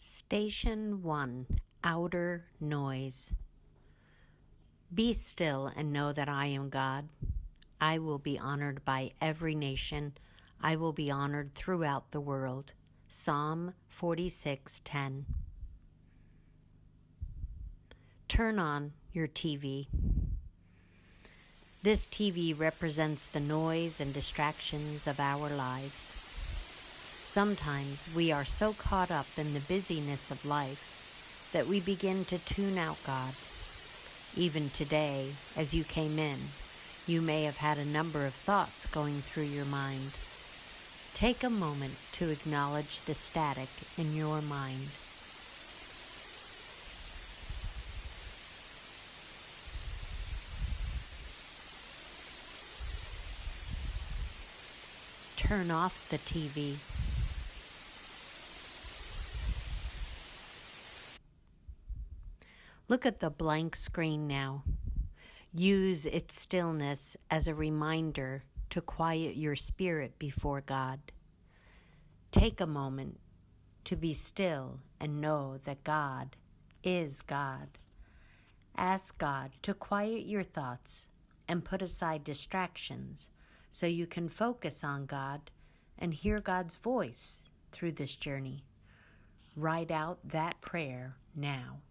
Station 1. Outer Noise. Be still and know that I am God. I will be honored by every nation. I will be honored throughout the world. Psalm 46:10. Turn on your TV. This TV represents the noise and distractions of our lives. Sometimes we are so caught up in the busyness of life that we begin to tune out God. Even today, as you came in, you may have had a number of thoughts going through your mind. Take a moment to acknowledge the static in your mind. Turn off the TV. Look at the blank screen now. Use its stillness as a reminder to quiet your spirit before God. Take a moment to be still and know that God is God. Ask God to quiet your thoughts and put aside distractions so you can focus on God and hear God's voice through this journey. Write out that prayer now.